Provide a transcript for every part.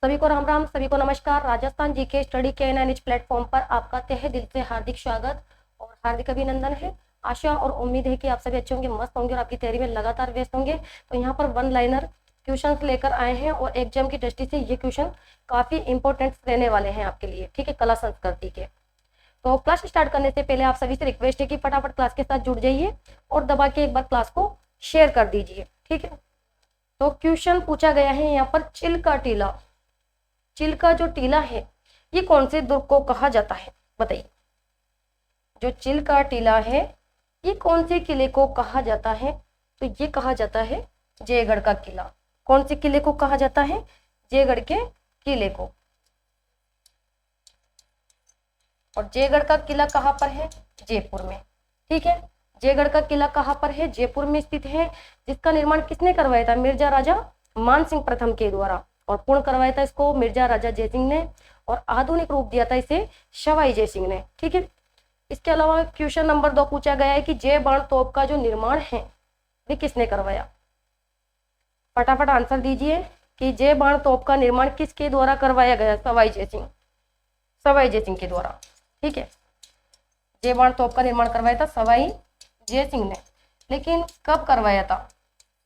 सभी को राम राम, सभी को नमस्कार। राजस्थान जीके स्टडी के एनएनएच प्लेटफॉर्म पर आपका तहे दिल से हार्दिक स्वागत और हार्दिक अभिनंदन है। आशा और उम्मीद है कि आप सभी अच्छे होंगे, मस्त होंगे और आपकी तैयारी में लगातार व्यस्त होंगे। तो यहाँ पर वन लाइनर क्वेश्चन लेकर आए हैं और एग्जाम की दृष्टि से ये क्वेश्चन काफी इंपॉर्टेंट रहने वाले हैं आपके लिए, ठीक है, कला संस्कृति के। तो क्लास स्टार्ट करने से पहले आप सभी से रिक्वेस्ट है कि फटाफट क्लास के साथ जुड़ जाइए और दबा के एक बार क्लास को शेयर कर दीजिए, ठीक है। तो क्वेश्चन पूछा गया है यहाँ पर, चिल का टीला। चिल का जो टीला है ये कौन से दुर्ग को कहा जाता है, बताइए। जो चिल का टीला है ये कौन से किले को कहा जाता है? तो ये कहा जाता है जयगढ़ का किला। कौन से किले को कहा जाता है? जयगढ़ के किले को। और जयगढ़ का किला कहाँ पर है? जयपुर में, ठीक है। जयगढ़ का किला कहाँ पर है? जयपुर में स्थित है। जिसका निर्माण किसने करवाया था? मिर्जा राजा मानसिंह प्रथम के द्वारा। और पूर्ण करवाया था इसको मिर्जा राजा जयसिंह ने और आधुनिक रूप दिया था इसे सवाई जयसिंह ने, ठीक है। इसके अलावा क्वेश्चन नंबर 2 पूछा गया है कि जय बाण तोप का जो निर्माण है वे किसने करवाया? फटाफट आंसर दीजिए कि जय बाण तोप का निर्माण किसके द्वारा करवाया गया? सवाई जयसिंह, सवाई जयसिंह के द्वारा, ठीक है। जय बाण तोप का निर्माण करवाया था सवाई जयसिंह ने, लेकिन कब करवाया था?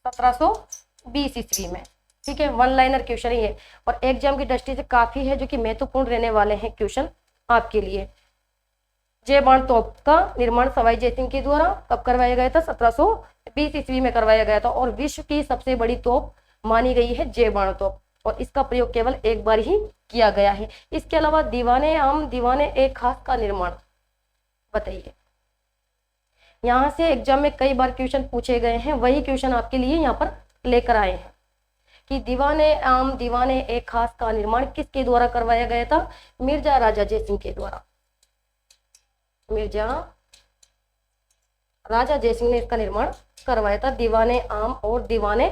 1720 ईस्वी में, ठीक है। वन लाइनर क्वेश्चन ही है और एग्जाम की दृष्टि से काफी है, जो कि महत्वपूर्ण रहने वाले हैं क्वेश्चन आपके लिए। जय बाण तोप का निर्माण सवाई जयसिंह के द्वारा कब करवाया गया था? 1720 ईस्वी में करवाया गया था और विश्व की सबसे बड़ी तोप मानी गई है जय बाण तोप और इसका प्रयोग केवल एक बार ही किया गया है। इसके अलावा दीवाने आम दीवाने एक खास का निर्माण, बताइए। यहाँ से एग्जाम में कई बार क्वेश्चन पूछे गए हैं, वही क्वेश्चन आपके लिए यहाँ पर लेकर आए हैं कि दीवाने आम दीवाने एक खास का निर्माण किसके द्वारा करवाया गया था? मिर्जा राजा जयसिंह के द्वारा। मिर्जा राजा जयसिंह ने इसका निर्माण करवाया था, दीवाने आम और दीवाने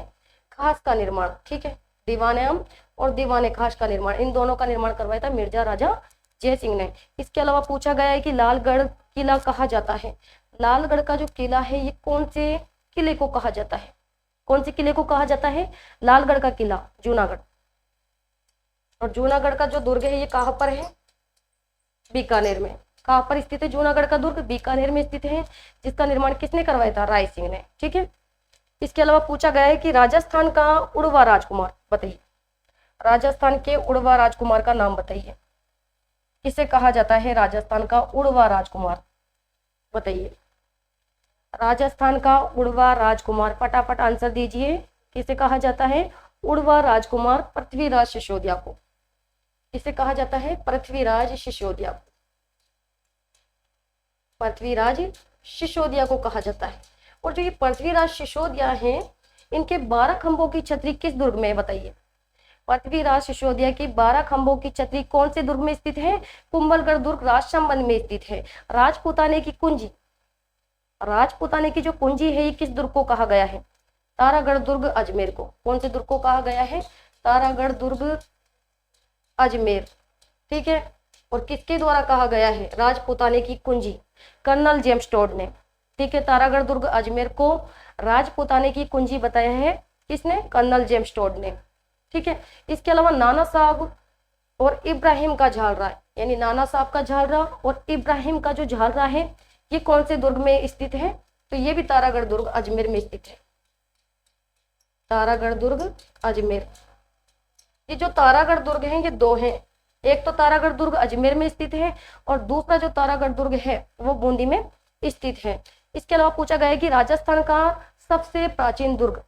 खास का निर्माण, ठीक है। दीवाने आम और दीवाने खास का निर्माण, इन दोनों का निर्माण करवाया था मिर्जा राजा जयसिंह ने। इसके अलावा पूछा गया है कि लालगढ़ किला कहा जाता है। लालगढ़ का जो किला है ये कौन से किले को कहा जाता है? कौन से किले को कहा जाता है? लालगढ़ का किला, जूनागढ़। और जूनागढ़ का जो दुर्ग है ये कहाँ पर है? बीकानेर में। कहाँ पर स्थित है जूनागढ़ का दुर्ग? बीकानेर में स्थित है। जिसका निर्माण किसने करवाया था? राय सिंह ने, ठीक है। इसके अलावा पूछा गया है कि राजस्थान का उड़वा राजकुमार, बताइए। राजस्थान के उड़वा राजकुमार का नाम बताइए। किसे कहा जाता है राजस्थान का उड़वा राजकुमार, बताइए। राजस्थान का उड़वा राजकुमार, फटाफट आंसर दीजिए। किसे कहा जाता है? उड़वा राजकुमार पृथ्वीराज सिसोदिया को। किसे कहा जाता है? पृथ्वीराज सिसोदिया को। पृथ्वीराज सिसोदिया को कहा जाता है। और जो ये पृथ्वीराज सिसोदिया हैं इनके 12 खंभों की छतरी किस दुर्ग में है, बताइए। पृथ्वीराज सिसोदिया की 12 खंभों की छतरी कौन से दुर्ग में स्थित है? कुंभलगढ़ दुर्ग राजसमंद में स्थित है। राजपूताने की कुंजी, राजपूताने की जो कुंजी है ये किस दुर्ग को कहा गया है? तारागढ़ दुर्ग अजमेर को। कौन से दुर्ग को कहा गया है? तारागढ़ दुर्ग अजमेर, ठीक है। और किसके द्वारा कहा गया है राजपूताने की कुंजी? कर्नल जेम्स टोड ने, ठीक है। तारागढ़ दुर्ग अजमेर को राजपूताने की कुंजी बताया है किसने? कर्नल जेम्स टोड ने, ठीक है। इसके अलावा नाना साहब और इब्राहिम का झालरा, यानी नाना साहब का झालरा और इब्राहिम का जो झालरा है ये कौन से दुर्ग में स्थित है? तो ये भी तारागढ़ दुर्ग अजमेर में स्थित है। तारागढ़ दुर्ग अजमेर। ये जो तारागढ़ दुर्ग हैं ये दो हैं, एक तो तारागढ़ दुर्ग अजमेर में स्थित है और दूसरा जो तारागढ़ दुर्ग है वो बूंदी में स्थित है। इसके अलावा पूछा गया है कि राजस्थान का सबसे प्राचीन दुर्ग,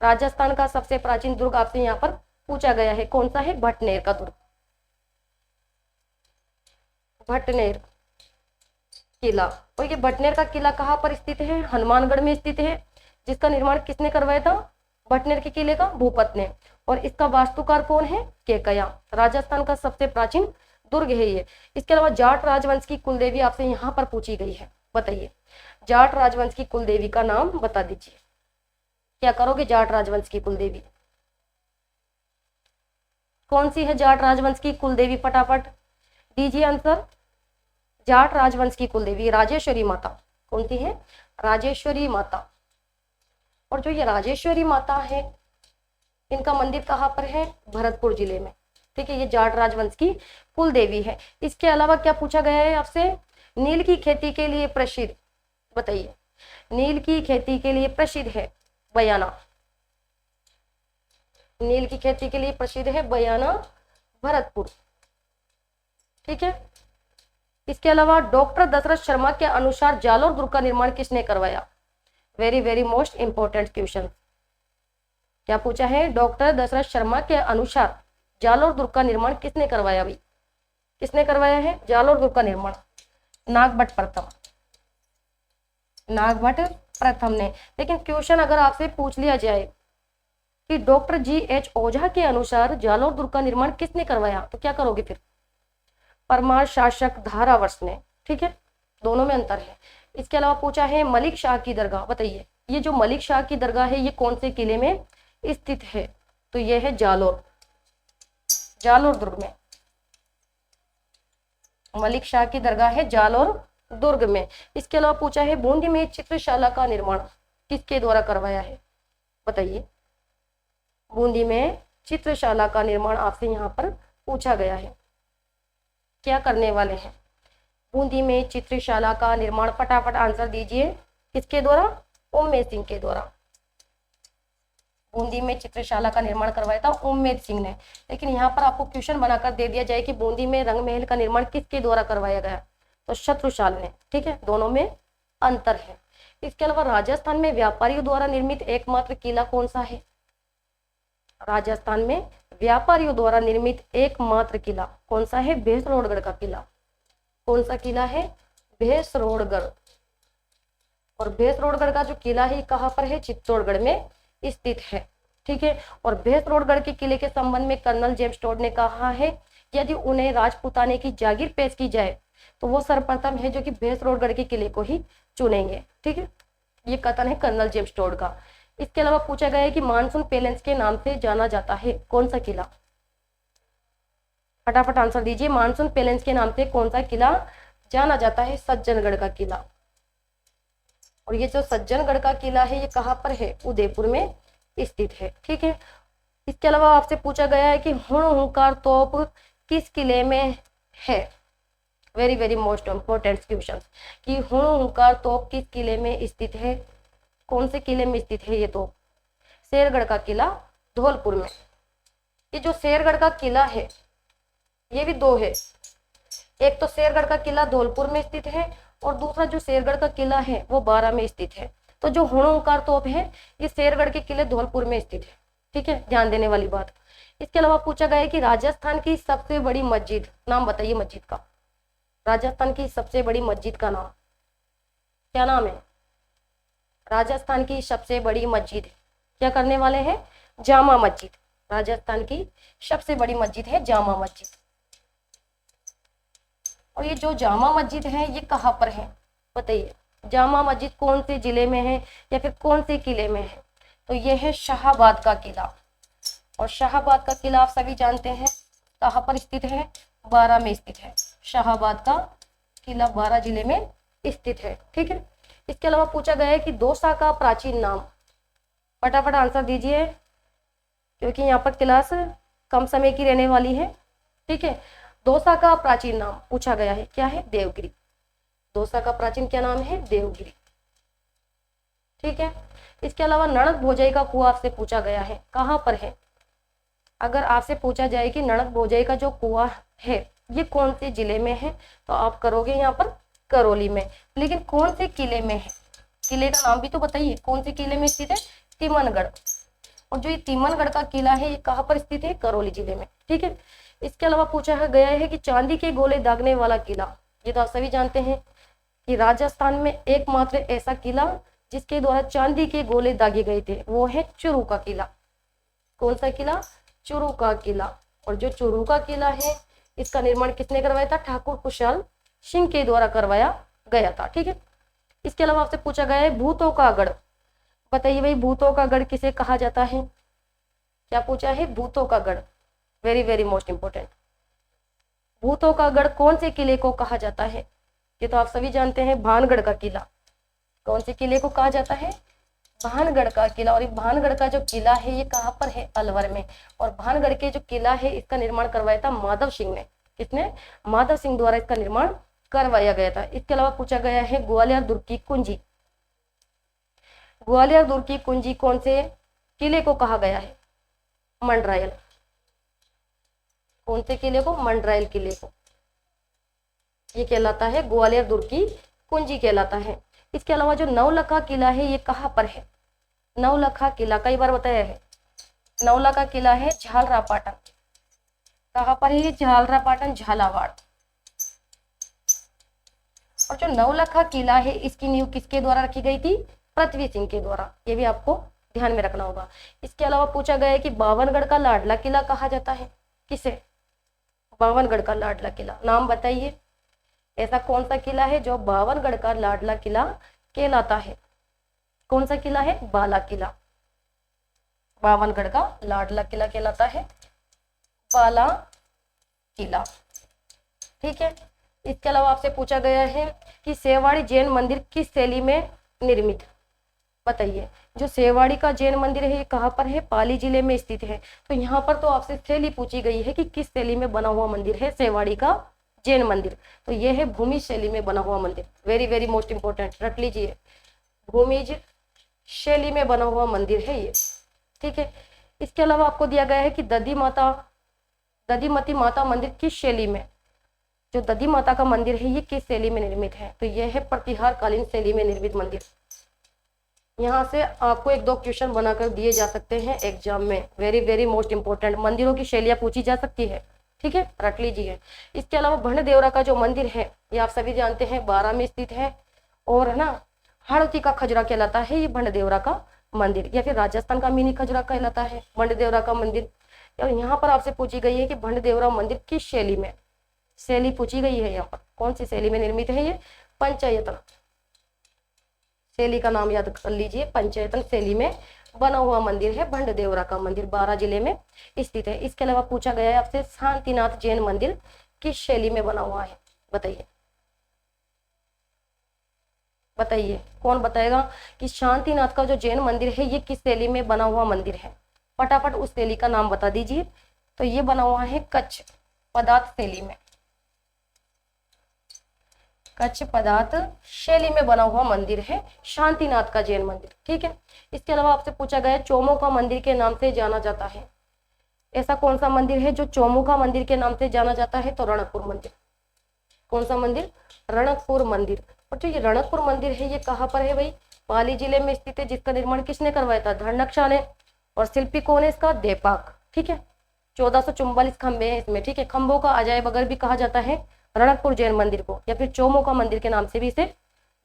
राजस्थान का सबसे प्राचीन दुर्ग आपसे यहाँ पर पूछा गया है, कौन सा है? भटनेर का दुर्ग, भटनेर किला। और ये भटनेर का किला कहाँ पर स्थित है? हनुमानगढ़ में स्थित है। जिसका निर्माण किसने करवाया था? भटनेर के किले का भूपत ने। और इसका वास्तुकार कौन है? केकया। राजस्थान का सबसे प्राचीन दुर्ग है ये। इसके अलावा जाट राजवंश की कुलदेवी आपसे यहाँ पर पूछी गई है, बताइए। जाट राजवंश की कुलदेवी का नाम बता दीजिए। क्या करोगे? जाट राजवंश की कुलदेवी कौन सी है? जाट राजवंश की कुलदेवी फटाफट दीजिए आंसर। जाट राजवंश की कुलदेवी राजेश्वरी माता। कौन सी है? राजेश्वरी माता। और जो ये राजेश्वरी माता है इनका मंदिर कहाँ पर है? भरतपुर जिले में। ठीक है, ये जाट राजवंश की कुल देवी है। इसके अलावा क्या पूछा गया है आपसे? नील की खेती के लिए प्रसिद्ध, बताइए। नील की खेती के लिए प्रसिद्ध है बयाना। नील की खेती के लिए प्रसिद्ध है बयाना, भरतपुर। ठीक है, इसके अलावा डॉक्टर दशरथ शर्मा के अनुसार जालोर दुर्ग का निर्माण किसने करवाया? Very very most important question. क्या पूछा है? डॉक्टर दशरथ शर्मा के अनुसार जालोर दुर्ग का निर्माण किसने करवाया? भाई किसने करवाया है जालोर दुर्ग का निर्माण? नागभट्ट प्रथम, नागभट्ट प्रथम ने। लेकिन क्वेश्चन अगर आपसे पूछ लिया जाए कि डॉक्टर G.H. ओझा के अनुसार जालोर दुर्ग का निर्माण किसने करवाया, तो क्या करोगे फिर? परमार शासक धारावर्ष ने। ठीक है, दोनों में अंतर है। इसके अलावा पूछा है मलिक शाह की दरगाह, बताइए। ये जो मलिक शाह की दरगाह है ये कौन से किले में स्थित है? तो ये है जालोर, जालोर दुर्ग में। मलिक शाह की दरगाह है जालोर दुर्ग में। इसके अलावा पूछा है बूंदी में चित्रशाला का निर्माण किसके द्वारा करवाया है? बताइए। बूंदी में चित्रशाला का निर्माण आपसे यहाँ पर पूछा गया है। क्या करने वाले हैं? बूंदी में चित्रशाला का निर्माण, फटाफट आंसर दीजिए। किसके द्वारा? उम्मेद सिंह के द्वारा। बूंदी में चित्रशाला का निर्माण करवाया था उम्मेद सिंह ने। लेकिन यहाँ पर आपको क्वेश्चन बनाकर दे दिया जाए कि बूंदी में रंग महल का निर्माण किसके द्वारा करवाया गया, तो शत्रुशाल ने। ठीक है, दोनों में अंतर है। इसके अलावा राजस्थान में व्यापारियों द्वारा निर्मित एकमात्र किला कौन सा है? राजस्थान में व्यापारियों द्वारा निर्मित एकमात्र किला कौन सा है? भैंसरोडगढ़ का किला। कौन सा किला है? भैंसरोडगढ़। और भैंसरोडगढ़ का जो किला है कहाँ पर है? चित्तौड़गढ़ में स्थित है। ठीक है, और भैंसरोडगढ़ के किले के संबंध में कर्नल जेम्स टोड ने कहा है यदि उन्हें राजपूताने की जागीर पेश की जाए तो वो सर्वप्रथम है जो कि भैंसरोडगढ़ के किले को ही चुनेंगे। ठीक है, ये कथन है कर्नल जेम्स टोड का। इसके अलावा पूछा गया है कि मानसून पैलेस के नाम से जाना जाता है कौन सा किला? फटाफट आंसर दीजिए। मानसून पैलेस के नाम से कौन सा किला जाना जाता है? सज्जनगढ़ का किला। और ये जो सज्जनगढ़ का किला है ये कहाँ पर है? उदयपुर में स्थित है। ठीक है, इसके अलावा आपसे पूछा गया है कि हुणहुकार तोप किस किले में है? Very very most important question कि हुणहुकार तोप किस किले में स्थित है? कौन से किले में स्थित है ये तोप? शेरगढ़ का किला, धौलपुर में। ये जो शेरगढ़ का किला है ये भी दो है, एक तो शेरगढ़ का किला धौलपुर में स्थित है और दूसरा जो शेरगढ़ का किला है वो बारा में स्थित है। तो जो हुणहुकार तोप है ये शेरगढ़ के किले धौलपुर में स्थित है। ठीक है, ध्यान देने वाली बात। इसके अलावा पूछा गया है कि राजस्थान की सबसे बड़ी मस्जिद, नाम बताइए मस्जिद का। राजस्थान की सबसे बड़ी मस्जिद का नाम क्या नाम है? राजस्थान की सबसे बड़ी मस्जिद क्या करने वाले हैं? जामा मस्जिद। राजस्थान की सबसे बड़ी मस्जिद है जामा मस्जिद। और ये जो जामा मस्जिद है ये कहाँ पर है बताइए? जामा मस्जिद कौन से जिले में है या फिर कौन से किले में है? तो ये है शाहाबाद का किला। और शाहाबाद का किला आप सभी जानते हैं कहाँ पर स्थित है? बारा में स्थित है। शाहाबाद का किला बारा जिले में स्थित है। ठीक है, इसके अलावा पूछा गया है कि दौसा का प्राचीन नाम, फटाफट आंसर दीजिए क्योंकि यहाँ पर क्लास कम समय की रहने वाली है। ठीक है, दौसा का प्राचीन नाम पूछा गया है, क्या है? देवगिरी। दौसा का प्राचीन क्या नाम है? देवगिरी। ठीक है, इसके अलावा नड़क भोजई का कुआं आपसे पूछा गया है, कहाँ पर है? अगर आपसे पूछा जाए कि नड़क भोजई का जो कुआं है ये कौन से जिले में है तो आप करोगे यहाँ पर करौली में। लेकिन कौन से किले में है? किले का नाम भी तो बताइए, कौन से किले में स्थित है? तिमनगढ़। और जो ये तिमनगढ़ का किला है ये कहाँ पर स्थित है? करौली जिले में। ठीक है, इसके अलावा पूछा गया है कि चांदी के गोले दागने वाला किला, ये तो आप सभी जानते हैं कि राजस्थान में एकमात्र ऐसा किला जिसके द्वारा चांदी के गोले दागे गए थे वो है चूरू का किला। कौन सा किला? चूरू का किला। और जो चूरू का किला है इसका निर्माण किसने करवाया था? ठाकुर कुशल सिंह के द्वारा करवाया गया था। ठीक है, इसके अलावा आपसे पूछा गया है भूतों का गढ़, बताइए भाई भूतों का गढ़ किसे कहा जाता है? क्या पूछा है? भूतों का गढ़। Very very most important. भूतों का गढ़ कौन से किले को कहा जाता है? ये तो आप सभी जानते हैं, भानगढ़ का किला। कौन से किले को कहा जाता है? भानगढ़ का किला, और ये भानगढ़ का जो किला है ये कहाँ पर है, अलवर में। और भानगढ़ के जो किला है इसका निर्माण करवाया था माधव सिंह ने। किसने? माधव सिंह द्वारा इसका निर्माण करवाया गया था। इसके अलावा पूछा गया है ग्वालियर दुर्ग की कुंजी। ग्वालियर दुर्ग की कुंजी कौन से किले को कहा गया है? मंडरायल। कौन से किले को? मंडरायल किले को। ये कहलाता है ग्वालियर दुर्ग की कुंजी कहलाता है। इसके अलावा जो नवलखा किला है ये कहाँ पर है? नवलखा किला कई बार बताया है। नवलखा किला है झालरापाटन। कहाँ पर है? झालरापाटन, झालावाड़। और जो नवलखा किला है इसकी नींव किसके द्वारा रखी गई थी? पृथ्वी सिंह के द्वारा। ये भी आपको ध्यान में रखना होगा। इसके अलावा पूछा गया है कि बावनगढ़ का लाडला किला कहा जाता है। किसे? बावनगढ़ का लाडला किला। नाम बताइए, ऐसा कौन सा किला है जो बावनगढ़ का लाडला किला कहलाता है? कौन सा किला है? बाला किला। बावनगढ़ का लाडला किला कहलाता है बाला किला। ठीक है। इसके अलावा आपसे पूछा गया है कि सेवाड़ी जैन मंदिर किस शैली में निर्मित? बताइए। जो सेवाड़ी का जैन मंदिर है ये कहाँ पर है? पाली जिले में स्थित है। तो यहाँ पर तो आपसे शैली पूछी गई है कि किस शैली में बना हुआ मंदिर है सेवाड़ी का जैन मंदिर। तो ये है भूमि शैली में बना हुआ मंदिर। वेरी वेरी मोस्ट इंपोर्टेंट, रट लीजिए। भूमिज शैली में बना हुआ मंदिर है ये। ठीक है। इसके अलावा आपको दिया गया है कि दधिमती माता मंदिर किस शैली में? जो दधी माता का मंदिर है ये किस शैली में निर्मित है? तो यह है प्रतिहार कालीन शैली में निर्मित मंदिर। यहाँ से आपको एक दो क्वेश्चन बनाकर दिए जा सकते हैं एग्जाम में। वेरी वेरी मोस्ट इंपोर्टेंट, मंदिरों की शैलियाँ पूछी जा सकती है। ठीक है, रट लीजिए। इसके अलावा भंड-देवरा का जो मंदिर है ये आप सभी जानते हैं बारा में स्थित है, और है ना हाड़ौती का खजुरा कहलाता है ये भंड-देवरा का मंदिर, या फिर राजस्थान का मिनी खजुरा कहलाता है भंड-देवरा का मंदिर। और यहाँ पर आपसे पूछी गई है कि भंड-देवरा मंदिर किस शैली में? शैली पूछी गई है यहाँ पर, कौन सी शैली में निर्मित है ये? पंचायतन शैली का नाम याद कर लीजिए। पंचायतन शैली में बना हुआ मंदिर है भंड-देवरा का मंदिर, बारा जिले में स्थित है। इसके अलावा पूछा गया है आपसे शांतिनाथ जैन मंदिर किस शैली में बना हुआ है? बताइए बताइए, कौन बताएगा कि शांतिनाथ का जो जैन मंदिर है ये किस शैली में बना हुआ मंदिर है? फटाफट उस शैली का नाम बता दीजिए। तो ये बना हुआ है कच्छ पदार्थ शैली में। कच्छ पदार्थ शैली में बना हुआ मंदिर है शांतिनाथ का जैन मंदिर। ठीक है। इसके अलावा आपसे पूछा गया चोमो का मंदिर के नाम से जाना जाता है। ऐसा कौन सा मंदिर है जो चोमो का मंदिर के नाम से जाना जाता है? तो रणकपुर मंदिर। कौन सा मंदिर? रणकपुर मंदिर। और जो ये रणकपुर मंदिर है ये कहाँ पर है भाई? पाली जिले में स्थित है, जिसका निर्माण किसने करवाया था? धनकशा ने। और शिल्पी कौन है इसका? देपाक। ठीक है। 1444 खंबे हैं इसमें। ठीक है। खंभों का अजायब घर भी कहा जाता है रणकपुर जैन मंदिर को, या फिर चोमो का मंदिर के नाम से भी इसे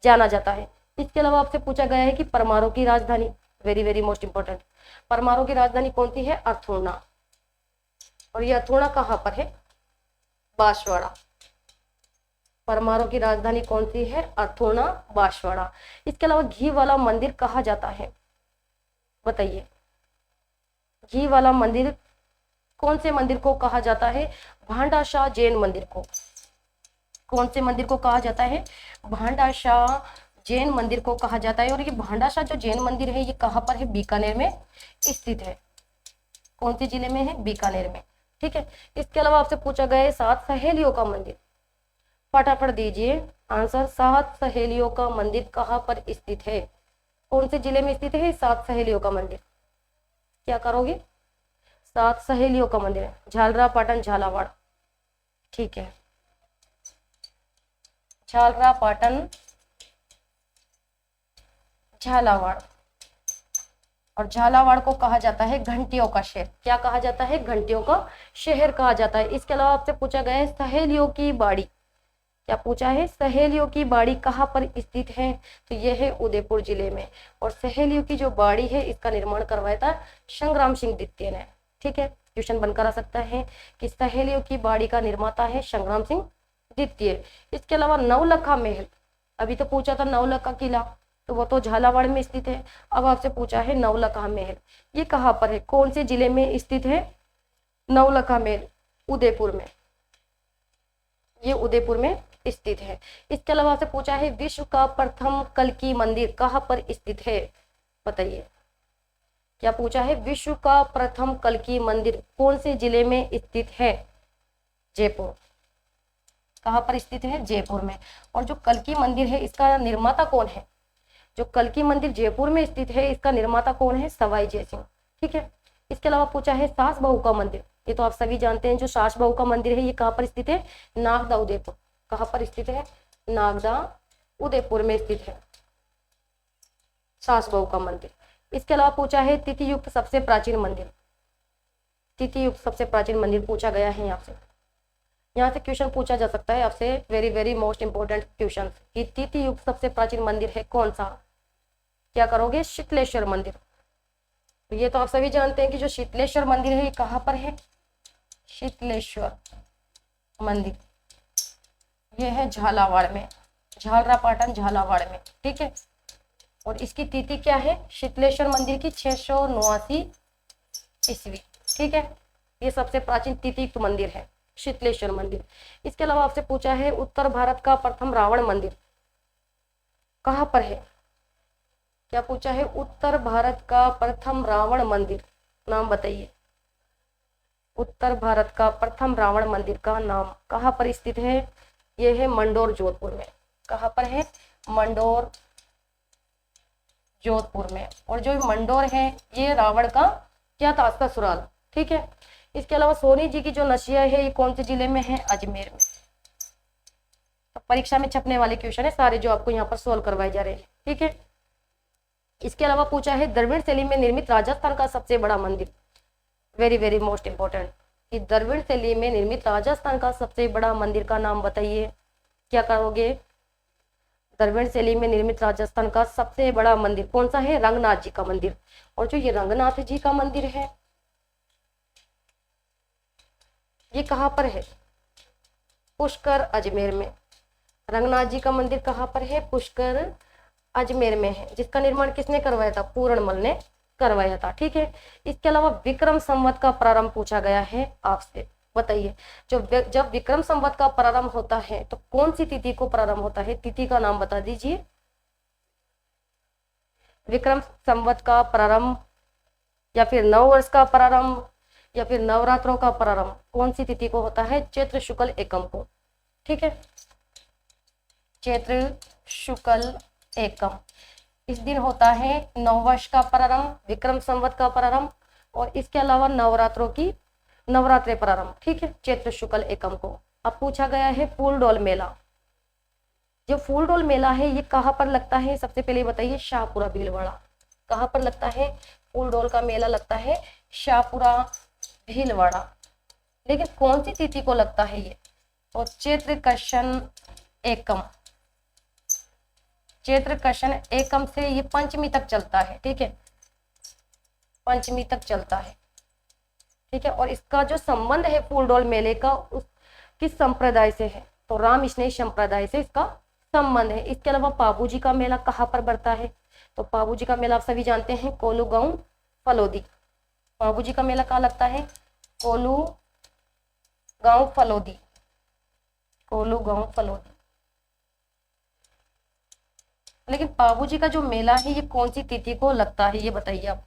जाना जाता है। इसके अलावा आपसे पूछा गया है कि परमारों की राजधानी, वेरी वेरी मोस्ट इंपोर्टेंट, परमारों की राजधानी कौन सी है? अर्थूणा। और ये अर्थूणा कहाँ पर है? बांसवाड़ा। परमारों की राजधानी कौन सी है? अर्थूणा, बांसवाड़ा। इसके अलावा घी वाला मंदिर कहा जाता है? बताइए। घी वाला मंदिर कौन से मंदिर को कहा जाता है? भांडाशाह जैन मंदिर को। कौन से मंदिर को कहा जाता है? भांडाशाह जैन मंदिर को कहा जाता है। और ये भांडाशाह जो जैन मंदिर है ये कहाँ पर है? बीकानेर में स्थित है। कौन से जिले में है? बीकानेर में। ठीक है। इसके अलावा आपसे पूछा गया है 7 सहेलियों का मंदिर। फटाफट दीजिए आंसर। 7 सहेलियों का मंदिर कहाँ पर स्थित है? कौन से जिले में स्थित है 7 सहेलियों का मंदिर? क्या करोगे? 7 सहेलियों का मंदिर है झालरापाटन, झालावाड़। ठीक है। झालरापाटन, झालावाड़। और झालावाड़ को कहा जाता है घंटियों का शहर। क्या कहा जाता है? घंटियों का शहर कहा जाता है। इसके अलावा आपसे पूछा गया है सहेलियों की बाड़ी। क्या पूछा है? सहेलियों की बाड़ी कहाँ पर स्थित है? तो यह है उदयपुर जिले में। और सहेलियों की जो बाड़ी है इसका निर्माण करवाया था संग्राम सिंह द्वितीय ने। ठीक है। क्वेश्चन बनकर आ सकता है कि सहेलियों की बाड़ी का निर्माता है संग्राम सिंह द्वितीय। इसके अलावा नवलखा महल, अभी तो पूछा था नवलखा किला, तो वो तो झालावाड़ में स्थित है। अब आपसे पूछा है नवलखा महल, ये कहाँ पर है? कौन से जिले में स्थित है नवलखा महल? उदयपुर में। ये उदयपुर में स्थित है। इसके अलावा आपसे पूछा है विश्व का प्रथम कल्की मंदिर कहाँ पर स्थित है? बताइए क्या पूछा है, विश्व का प्रथम कल्कि मंदिर कौन से जिले में स्थित है? जयपुर। कहाँ पर स्थित है? जयपुर में। और जो कल्कि मंदिर है इसका निर्माता कौन है? जो कल्कि मंदिर जयपुर में स्थित है इसका निर्माता कौन है? सवाई जयसिंह। ठीक है। इसके अलावा पूछा है सास बहू का मंदिर, ये तो आप सभी जानते हैं, जो सास बहू का मंदिर है ये कहाँ पर स्थित है? नागदा उदयपुर। कहाँ पर स्थित है? नागदा उदयपुर में स्थित है सास बहू का मंदिर। इसके अलावा पूछा है तिथि युक्त सबसे प्राचीन मंदिर, तिथि युक्त सबसे प्राचीन मंदिर पूछा गया है आपसे। यहाँ से क्वेश्चन पूछा जा सकता है आपसे, very very most important question, कि तिथि युक्त सबसे प्राचीन मंदिर है कौन सा? क्या करोगे? शीतलेश्वर मंदिर। तो ये तो आप सभी जानते हैं कि जो शीतलेश्वर मंदिर है ये कहाँ पर है? शीतलेश्वर मंदिर ये है झालावाड़ में, झालरापाटन झालावाड़ में। ठीक है। और इसकी तिथि क्या है शीतलेश्वर मंदिर की? 689 ईस्वी। ठीक है। ये सबसे प्राचीन तिथि मंदिर है शीतलेश्वर मंदिर। इसके अलावा आपसे पूछा है उत्तर भारत का प्रथम रावण मंदिर कहाँ पर है? क्या पूछा है? उत्तर भारत का प्रथम रावण मंदिर नाम बताइए। उत्तर भारत का प्रथम रावण मंदिर का नाम कहाँ पर स्थित है? यह है मंडोर जोधपुर में। कहाँ पर है? मंडोर जोधपुर में। और जो मंडोर है ये रावण का क्या था? ससुराल। ठीक है। इसके अलावा सोनी जी की जो नशिया है ये कौन से जिले में है? अजमेर में। तो परीक्षा में छपने वाले क्वेश्चन है सारे जो आपको यहाँ पर सोल्व करवाए जा रहे हैं। ठीक है। इसके अलावा पूछा है द्रविड़ शैली में निर्मित राजस्थान का सबसे बड़ा मंदिर, वेरी वेरी मोस्ट इंपोर्टेंट, कि द्रविड़ शैली में निर्मित राजस्थान का सबसे बड़ा मंदिर का नाम बताइए। क्या करोगे? द्रविड़ शैली में निर्मित राजस्थान का सबसे बड़ा मंदिर कौन सा है? रंगनाथ जी का मंदिर। और जो ये रंगनाथ जी का मंदिर है ये कहाँ पर है? पुष्कर अजमेर में। रंगनाथ जी का मंदिर कहाँ पर है? पुष्कर अजमेर में है, जिसका निर्माण किसने करवाया था? पूरणमल ने करवाया था। ठीक है। इसके अलावा विक्रम संवत का प्रारंभ पूछा गया है आपसे, बताइए। जब विक्रम संवत का प्रारंभ होता है तो कौन सी तिथि को प्रारंभ होता है? तिथि का नाम बता दीजिए। विक्रम संवत का प्रारंभ या फिर नव वर्ष का प्रारंभ या फिर नवरात्रों का प्रारंभ कौन सी तिथि को होता है? चैत्र शुक्ल एकम को। ठीक है। चैत्र शुक्ल एकम, इस दिन होता है नववर्ष का प्रारंभ, विक्रम संवत का प्रारंभ और इसके अलावा नवरात्रे प्रारंभ। ठीक है। चैत्र शुक्ल एकम को। अब पूछा गया है फूलडोल मेला। जो फूलडोल मेला है ये कहाँ पर लगता है? सबसे पहले बताइए। शाहपुरा भीलवाड़ा। कहाँ पर लगता है? फूलडोल का मेला लगता है शाहपुरा भीलवाड़ा। लेकिन कौन सी तिथि को लगता है ये? और चैत्र कृष्ण एकम, चैत्र कृष्ण एकम से ये पंचमी तक चलता है। ठीक है। पंचमी तक चलता है। ठीक है। और इसका जो संबंध है फूलडोल मेले का उस किस संप्रदाय से है? तो राम स्नेह संप्रदाय से इसका संबंध है। इसके अलावा पाबू जी का मेला कहाँ पर बढ़ता है? तो पाबू जी का मेला आप सभी जानते हैं कोलू गांव फलोदी। पाबू जी का मेला कहाँ लगता है? कोलू गांव फलोदी। कोलू गांव फलोदी। लेकिन पाबू जी का जो मेला है ये कौन सी तिथि को लगता है? ये बताइए आप।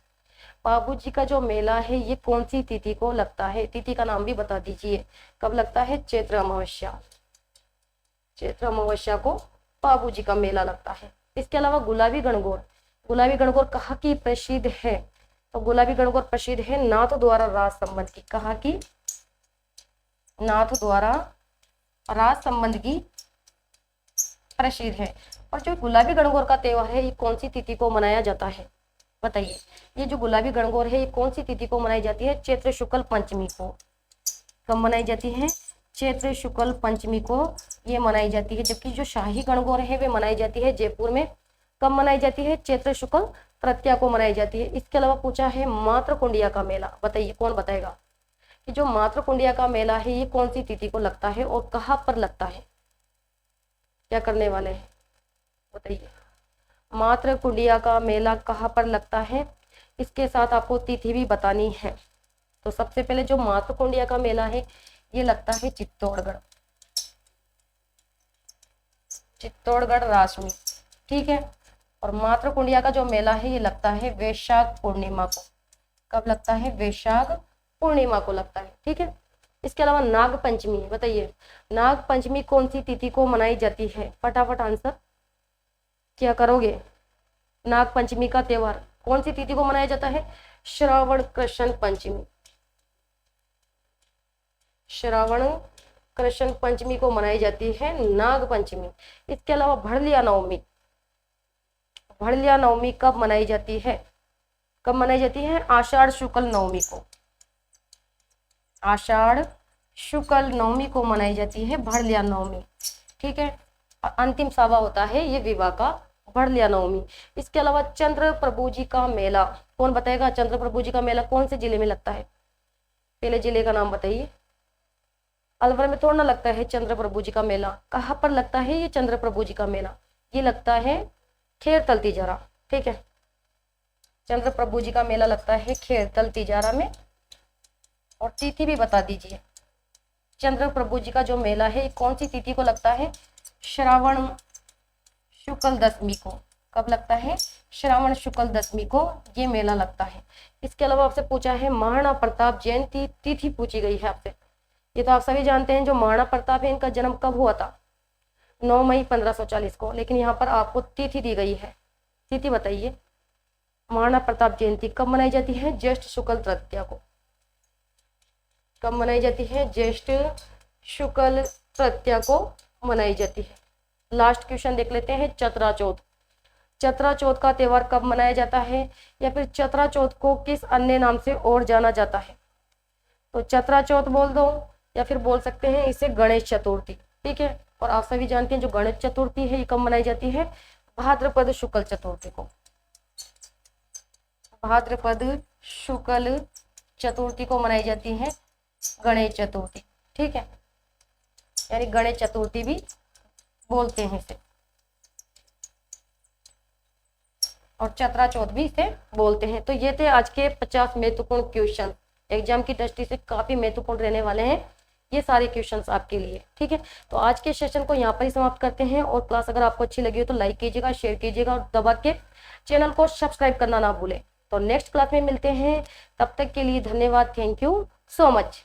पाबू जी का जो मेला है ये कौन सी तिथि को लगता है? तिथि का नाम भी बता दीजिए। कब लगता है? चैत्र अमावस्या। चैत्र अमावस्या को पाबू जी का मेला लगता है। इसके अलावा गुलाबी गणगौर, गुलाबी गणगौर कहाँ की प्रसिद्ध है? तो गुलाबी गणगौर प्रसिद्ध है नाथ द्वारा राज संबंध की। कहाँ की? नाथ द्वारा राज संबंध की प्रसिद्ध है। और जो गुलाबी गणगौर का त्योहार है ये कौन सी तिथि को मनाया जाता है? बताइए। ये जो गुलाबी गणगौर है ये कौन सी तिथि को मनाई जाती है? चैत्र शुक्ल पंचमी को। कब मनाई जाती है? चैत्र शुक्ल पंचमी को ये मनाई जाती है। जबकि जो शाही गणगौर है वे मनाई जाती है जयपुर में। कब मनाई जाती है? चैत्र शुक्ल तृतीया को मनाई जाती है। इसके अलावा पूछा है मातृकुंडिया का मेला, बताइए कौन बताएगा कि जो मातृकुंडिया का मेला है ये कौन सी तिथि को लगता है और कहाँ पर लगता है? क्या करने वाले हैं बताइए। मातृकुंडिया का मेला कहाँ पर लगता है? इसके साथ आपको तिथि भी बतानी है। तो सबसे पहले जो मातृकुंडिया का मेला है ये लगता है चित्तौड़गढ़, चित्तौड़गढ़ रास में। ठीक है। और मातृ कुंडिया का जो मेला है ये लगता है वैशाख पूर्णिमा को। कब लगता है? वैशाख पूर्णिमा को लगता है। ठीक है। इसके अलावा नाग पंचमी, बताइए नाग पंचमी कौन सी तिथि को मनाई जाती है? फटाफट आंसर क्या करोगे? नाग पंचमी का त्योहार कौन सी तिथि को मनाया जाता है? श्रावण कृष्ण पंचमी। श्रावण कृष्ण पंचमी को मनाई जाती है नाग पंचमी। इसके अलावा भड़लिया नवमी, भड़लिया नवमी कब मनाई जाती है? कब मनाई जाती है? आषाढ़ शुक्ल नवमी को। आषाढ़ शुक्ल नवमी को मनाई जाती है भड़लिया नवमी। ठीक है। अंतिम सावा होता है ये विवाह का, भड़लिया नवमी। इसके अलावा चंद्र प्रभु जी का मेला कौन बताएगा? चंद्र प्रभु जी का मेला कौन से जिले में लगता है? पहले जिले का नाम बताइए। अलवर में थोड़ा ना लगता है चंद्र प्रभु जी का मेला। कहाँ पर लगता है ये चंद्र प्रभु जी का मेला? ये लगता है खेरतल तिजारा। ठीक है। चंद्र प्रभु जी का मेला लगता है खेरतल तिजारा में। और तिथि भी बता दीजिए। चंद्र प्रभु जी का जो मेला है कौन सी तिथि को लगता है? श्रावण शुक्ल दशमी को। कब लगता है? श्रावण शुक्ल दशमी को ये मेला लगता है। इसके अलावा आपसे पूछा है महाराणा प्रताप जयंती तिथि पूछी गई है आपसे। ये तो आप सभी जानते हैं जो महाराणा प्रताप है इनका जन्म कब हुआ था? 9 मई 1540 को। लेकिन यहाँ पर आपको तिथि दी गई है। तिथि बताइए। महाराणा प्रताप जयंती कब मनाई जाती है? ज्येष्ठ शुक्ल तृतीया को। कब मनाई जाती है? ज्येष्ठ शुक्ल तृतीया को मनाई जाती है। लास्ट क्वेश्चन देख लेते हैं। चतरा चौथ, चतरा चौथ का त्योहार कब मनाया जाता है? या फिर चतरा चौथ को किस अन्य नाम से और जाना जाता है? तो चतरा चौथ बोल दो या फिर बोल सकते हैं इसे गणेश चतुर्थी। ठीक है। और आप सभी जानते हैं जो गणेश चतुर्थी है ये कब मनाई जाती है? भाद्रपद शुक्ल चतुर्थी को। भाद्रपद शुक्ल चतुर्थी को मनाई जाती है गणेश चतुर्थी। ठीक है। यानी गणेश चतुर्थी भी बोलते हैं इसे, और चतरा चौथ भी इसे बोलते हैं। तो ये थे आज के 50 महत्वपूर्ण क्वेश्चन। एग्जाम की दृष्टि से काफी महत्वपूर्ण रहने वाले हैं ये सारे क्वेश्चंस आपके लिए। ठीक है। तो आज के सेशन को यहाँ पर ही समाप्त करते हैं। और क्लास अगर आपको अच्छी लगी हो तो लाइक कीजिएगा, शेयर कीजिएगा और दबा के चैनल को सब्सक्राइब करना ना भूलें। तो नेक्स्ट क्लास में मिलते हैं। तब तक के लिए धन्यवाद। Thank you so much.